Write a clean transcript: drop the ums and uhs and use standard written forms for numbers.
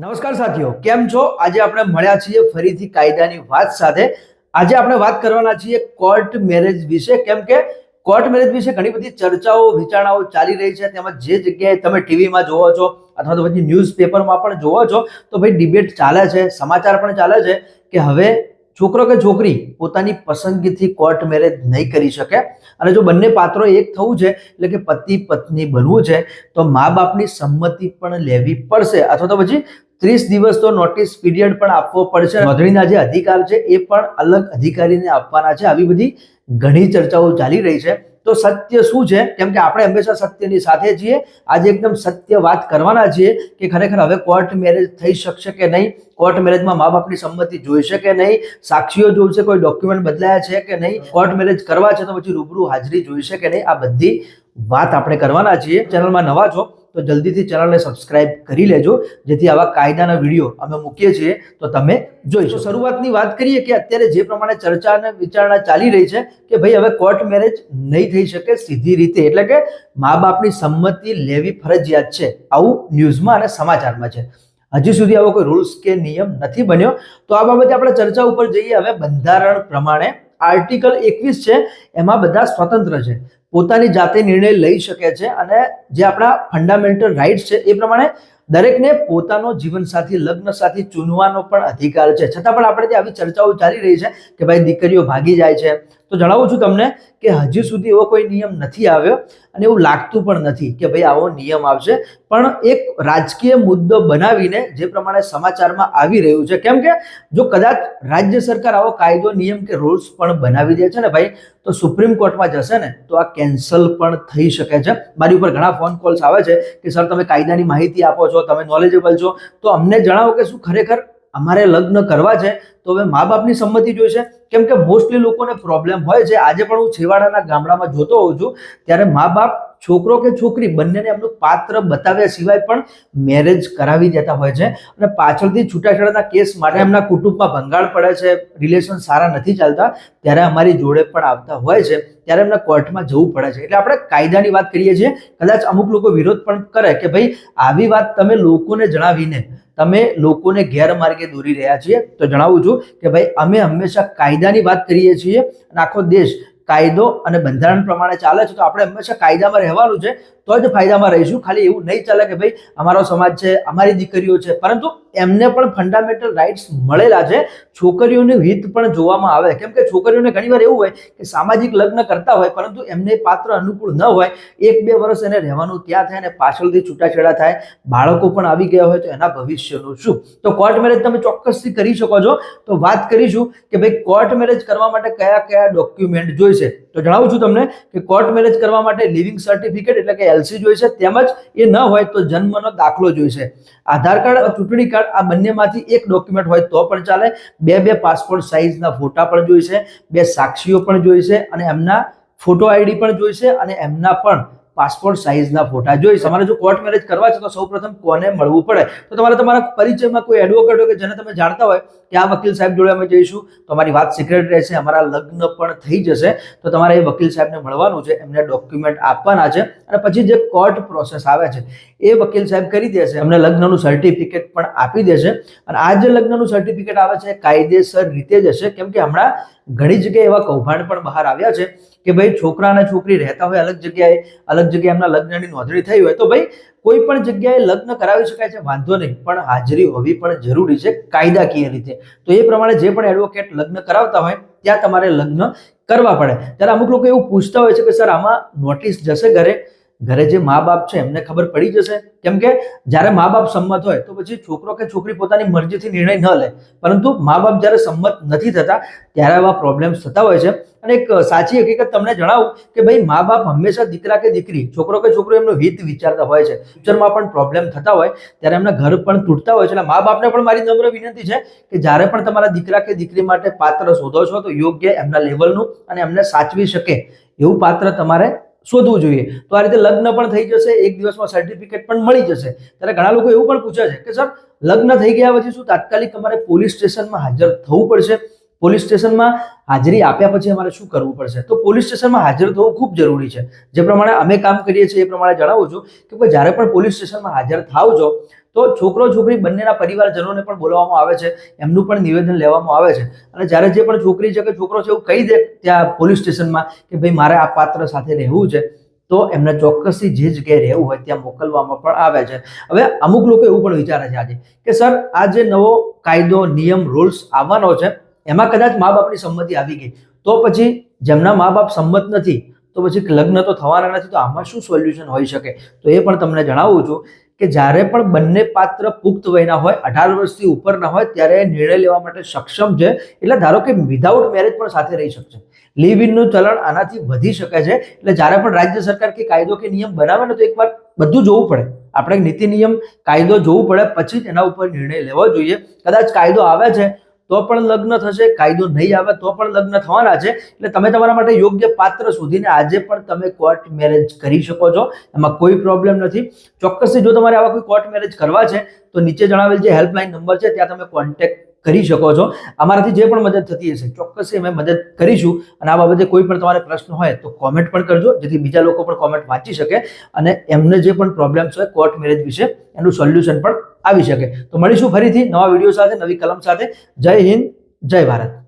નમસ્કાર સાથીઓ, કેમ છો? આજે આપણે મળ્યા છીએ ફરીથી કાયદાની વાત સાથે. આજે આપણે વાત કરવાના છીએ કોર્ટ મેરેજ વિશે, કેમ કે કોર્ટ મેરેજ વિશે ઘણી બધી ચર્ચાઓ વિચારણાઓ ચાલી રહી છે. તેમાં જે જગ્યાએ તમે ટીવીમાં જોવો છો અથવા તો પછી ન્યૂઝપેપરમાં પણ જોવો છો તો ભાઈ ડિબેટ ચાલે છે, સમાચાર પણ ચાલે છે કે હવે છોકરો કે છોકરી પોતાની પસંદગીથી કોર્ટ મેરેજ નહીં કરી શકે અને જો બંને પાત્રો એક થવું છે એટલે કે પતિ પત્ની બનવું છે તો મા બાપની સંમતિ પણ લેવી પડશે અથવા તો પછી 30 દિવસ તો નોટિસ પીરિયડ પણ આપવો પડશે. નોંધણીના જે અધિકાર છે એ પણ અલગ અધિકારીને આપવાના છે. આવી બધી ઘણી ચર્ચાઓ ચાલી રહી છે. તો સત્ય શું છે? કેમ કે આપણે હંમેશા સત્યની સાથે છીએ. આજે એકદમ સત્ય વાત કરવાના છીએ કે ખરેખર હવે કોર્ટ મેરેજ થઈ શકશે કે નહીં, કોર્ટ મેરેજમાં મા બાપની સંમતિ જોઈશે કે નહીં, સાક્ષીઓ જોઈશે, કોઈ ડોક્યુમેન્ટ બદલાયા છે કે નહીં, કોર્ટ મેરેજ કરવા છે તો પછી રૂબરૂ હાજરી જોઈશે કે નહીં, આ બધી વાત આપણે કરવાના છીએ. ચેનલમાં નવા છો તો જલ્દીથી ચેનલને સબસ્ક્રાઇબ કરી લેજો, જેથી આવા કાયદાના વિડીયો અમે મૂકીએ છીએ તો તમે જોઈ શકો. શરૂઆતની વાત કરીએ કે અત્યારે જે પ્રમાણે ચર્ચા અને વિચારણા ચાલી રહી છે કે ભાઈ હવે કોર્ટ મેરેજ નહીં થઈ શકે સીધી રીતે, એટલે કે મા બાપની સંમતિ લેવી ફરજિયાત છે, આવું ન્યૂઝમાં અને સમાચારમાં છે. હજી સુધી આવો કોઈ રૂલ્સ કે નિયમ નથી બન્યો. તો આ બાબતે આપણે ચર્ચા ઉપર જઈએ. હવે બંધારણ પ્રમાણે આર્ટિકલ 21 છે, એમાં બધા સ્વતંત્ર છે, પોતાની જાતે નિર્ણય લઈ શકે છે અને જે આપણા ફંડામેન્ટલ રાઇટ્સ છે એ પ્રમાણે દરેકને પોતાનો જીવનસાથી લગ્ન સાથી ચૂનવાનો પણ અધિકાર છે. છતાં પણ આપણે ત્યાં આવી ચર્ચાઓ ચાલી રહી છે કે ભાઈ દીકરીઓ ભાગી જાય છે. તો જણાવું છું તમને કે હજી સુધી એવો કોઈ નિયમ નથી આવ્યો અને એવું લાગતું પણ નથી કે ભાઈ આવો નિયમ આવશે. પણ એક રાજકીય મુદ્દો બનાવીને જે પ્રમાણે સમાચારમાં આવી રહ્યું છે, કેમ કે જો કદાચ રાજ્ય સરકાર આવો કાયદો નિયમ કે રૂલ્સ પણ બનાવી દે છે ને ભાઈ, તો સુપ્રીમ કોર્ટમાં જશે ને તો આ કેન્સલ પણ થઈ શકે છે. મારી ઉપર ઘણા ફોન કોલ્સ આવે છે કે સર તમે કાયદાની માહિતી આપો છો, તમે નોલેજેબલ છો, તો અમને જણાવો કે શું ખરેખર અમારે લગ્ન કરવા છે તો હવે મા બાપની સંમતિ જોઈશે? કેમ કે મોસ્ટલી લોકોને પ્રોબ્લેમ હોય છે. આજે પણ હું છેવાડાના ગામડામાં જોતો હોઉં છું ત્યારે મા બાપ છોકરો કે છોકરી બંનેને એમનું પાત્ર બતાવ્યા સિવાય પણ મેરેજ કરાવી દેતા હોય છે અને પાછળથી છૂટાછેડાના કેસ માટે એમના કુટુંબમાં ભંગાણ પડે છે, રિલેશન સારા નથી ચાલતા, ત્યારે અમારી જોડે પણ આવતા હોય છે, ત્યારે એમને કોર્ટમાં જવું પડે છે. એટલે આપણે કાયદાની વાત કરીએ છીએ. કદાચ અમુક લોકો વિરોધ પણ કરે કે ભાઈ આવી વાત તમે લોકોને જણાવીને તમે લોકોને ગેરમાર્ગે દોરી રહ્યા છીએ. તો જણાવું છું કે ભાઈ અમે હંમેશા કાયદાની વાત કરીએ છીએ અને આખો દેશ કાયદો અને બંધારણ પ્રમાણે ચાલે છે, તો આપણે હંમેશા કાયદામાં રહેવાનું છે તો જ ફાયદામાં રહીશું. ખાલી એવું નહીં ચાલે કે ભાઈ અમારો સમાજ છે, અમારી દીકરીઓ છે, પરંતુ એમને પણ ફંડામેન્ટલ રાઇટ્સ મળેલા છે. છોકરીઓનું હિત પણ જોવામાં આવે, કેમ કે છોકરીઓને ઘણીવાર એવું હોય કે સામાજિક લગ્ન કરતા હોય પરંતુ એમને પાત્ર અનુકૂળ ન હોય, 1-2 વર્ષ એને રહેવાનું ત્યાં થાય અને પાછળથી છૂટાછેડા થાય, બાળકો પણ આવી ગયા હોય, તો એના ભવિષ્યનું શું? તો કોર્ટ મેરેજ તમે ચોક્કસથી કરી શકો છો. તો વાત કરીશું કે ભાઈ કોર્ટ મેરેજ કરવા માટે કયા કયા ડોક્યુમેન્ટ જોઈશે. તો જણાવું છું તમને કે કોર્ટ મેરેજ કરવા માટે લિવિંગ સર્ટિફિકેટ એટલે કે LC જોઈશે, તેમજ એ ન હોય તો જન્મનો દાખલો જોઈશે, આધાર કાર્ડ, ચૂંટણી કાર્ડ, આ બંનેમાંથી એક ડોક્યુમેન્ટ હોય તો પણ ચાલે. 2 પાસપોર્ટ સાઇઝના ફોટા પણ જોઈશે, 2 સાક્ષીઓ પણ જોઈશે અને એમના ફોટો આઈડી પણ જોઈશે અને એમના પણ પાસપોર્ટ સાઇઝના ફોટા જોઈશે. તમારે જો કોર્ટ મેરેજ કરવા છે તો સૌપ્રથમ કોને મળવું પડે? તો તમારે તમારા પરિચયમાં કોઈ એડવોકેટ હોય કે જેને તમે જાણતા હોય કે આ વકીલ સાહેબ જોડે અમે જઈશું તો અમારી વાત સિક્રેટ રહેશે, અમારા લગ્ન પણ થઈ જશે, તો તમારે એ વકીલ સાહેબને મળવાનું છે, એમને ડોક્યુમેન્ટ આપવાના છે અને પછી જે કોર્ટ પ્રોસેસ આવે છે એ વકીલ સાહેબ કરી દેશે, અમને લગ્નનું સર્ટિફિકેટ પણ આપી દેશે. અને આ જે લગ્નનું સર્ટિફિકેટ આવે છે કાયદેસર રીતે જ હશે, કેમ કે હમણાં ઘણી જગ્યાએ એવા કૌભાંડ પણ બહાર આવ્યા છે કે ભાઈ છોકરા અને છોકરી રહેતા હોય અલગ જગ્યાએ એમના લગ્નની નોંધણી થઈ હોય તો ભાઈ કોઈ પણ જગ્યાએ લગ્ન કરાવી શકાય છે, વાંધો નહીં, પણ હાજરી હોવી પણ જરૂરી છે કાયદાકીય રીતે. તો એ પ્રમાણે જે પણ એડવોકેટ લગ્ન કરાવતા હોય ત્યાં તમારે લગ્ન કરવા પડે. ત્યારે અમુક લોકો એવું પૂછતા હોય છે કે સર આમાં નોટિસ જશે ઘરે જે મા બાપ છે એમને ખબર પડી જશે? કેમ કે જ્યારે મા બાપ સંમત હોય તો પછી છોકરો કે છોકરી પોતાની મરજીથી નિર્ણય ન લે, પરંતુ મા બાપ જ્યારે સંમત નથી થતા ત્યારે આવા પ્રોબ્લેમ્સ થતા હોય છે. અને એક સાચી હકીકત તમને જણાવું કે ભાઈ મા બાપ હંમેશા દીકરા કે દીકરી, છોકરો કે છોકરો એમનું હિત વિચારતા હોય છે. ફ્યુચરમાં પણ પ્રોબ્લેમ થતા હોય ત્યારે એમના ઘર પણ તૂટતા હોય છે. એટલે મા બાપને પણ મારી નમ્ર વિનંતી છે કે જ્યારે પણ તમારા દીકરા કે દીકરી માટે પાત્ર શોધો છો તો યોગ્ય એમના લેવલનું અને એમને સાચવી શકે એવું પાત્ર તમારે શોધવું જોઈએ. તો આ રીતે લગ્ન પણ થઈ જશે, એક દિવસમાં સર્ટિફિકેટ પણ મળી જશે. ત્યારે ઘણા લોકો એવું પણ પૂછે છે કે સર લગ્ન થઈ ગયા પછી શું તાત્કાલિક અમારે પોલીસ સ્ટેશનમાં હાજર થવું પડશે? પોલીસ સ્ટેશનમાં હાજરી આપ્યા પછી અમારે શું કરવું પડશે? તો પોલીસ સ્ટેશનમાં હાજર થવું ખૂબ જરૂરી છે. જે પ્રમાણે અમે કામ કરીએ છીએ એ પ્રમાણે જણાવું છું કે ભાઈ જ્યારે પણ પોલીસ સ્ટેશનમાં હાજર થાવ છો તો છોકરો છોકરી બંનેના પરિવારજનોને પણ બોલાવવામાં આવે છે, એમનું પણ નિવેદન લેવામાં આવે છે. અને જ્યારે જે પણ છોકરી છે કે છોકરો છે એવું કહી દે ત્યાં પોલીસ સ્ટેશનમાં કે ભાઈ મારે આ પાત્ર સાથે રહેવું છે, તો એમને ચોક્કસથી જે જગ્યાએ રહેવું હોય ત્યાં મોકલવામાં પણ આવે છે. હવે અમુક લોકો એવું પણ વિચારે છે આજે કે સર આ જે નવો કાયદો નિયમ રૂલ્સ આવવાનો છે એમાં કદાચ મા બાપની સંમતિ આવી ગઈ તો પછી જેમના મા બાપ સંમત નથી તો પછી લગ્ન તો થવાના નથી, તો આમાં શું સોલ્યુશન હોઈ શકે? તો એ પણ તમને જણાવું છું કે જ્યારે પણ બંને પાત્ર પુખ્ત વયના હોય, 18 વર્ષથી ઉપરના હોય, ત્યારે નિર્ણય લેવા માટે સક્ષમ છે. એટલે ધારો કે વિધાઉટ મેરેજ પણ સાથે રહી શકશે. લિવ ઇનનું ચલણ આનાથી વધી શકે છે. એટલે જ્યારે પણ રાજ્ય સરકાર કે કાયદો કે નિયમ બનાવે ને તો એકવાર બધું જોવું પડે. આપણે નીતિ નિયમ કાયદો જોવું પડે, પછી જ એના ઉપર નિર્ણય લેવો જોઈએ. કદાચ કાયદો આવે છે તો પણ લગ્ન થશે, કાયદો નહીં આવે તો પણ લગ્ન થવાના છે. એટલે તમે તમારા માટે યોગ્ય પાત્ર શોધીને આજે પણ તમે કોર્ટ મેરેજ કરી શકો છો, એમાં કોઈ પ્રોબ્લેમ નથી. ચોક્કસથી જો તમારે આવા કોઈ કોર્ટ મેરેજ કરવા છે તો નીચે જણાવેલ જે હેલ્પલાઇન નંબર છે ત્યાં તમે કોન્ટેક્ટ કરી શકો છો. અમારાથી જે પણ મદદ થતી હશે ચોક્કસથી અમે મદદ કરીશું. અને આ બાબતે કોઈ પણ તમારે પ્રશ્ન હોય તો કોમેન્ટ પણ કરજો, જેથી બીજા લોકો પણ કોમેન્ટ વાંચી શકે અને એમને જે પણ પ્રોબ્લેમ્સ હોય કોર્ટ મેરેજ વિશે એનું સોલ્યુશન પણ આવી શકે. તો મળીશું ફરીથી નવા વિડીયો સાથે, નવી કલમ સાથે. જય હિન્દ, જય ભારત.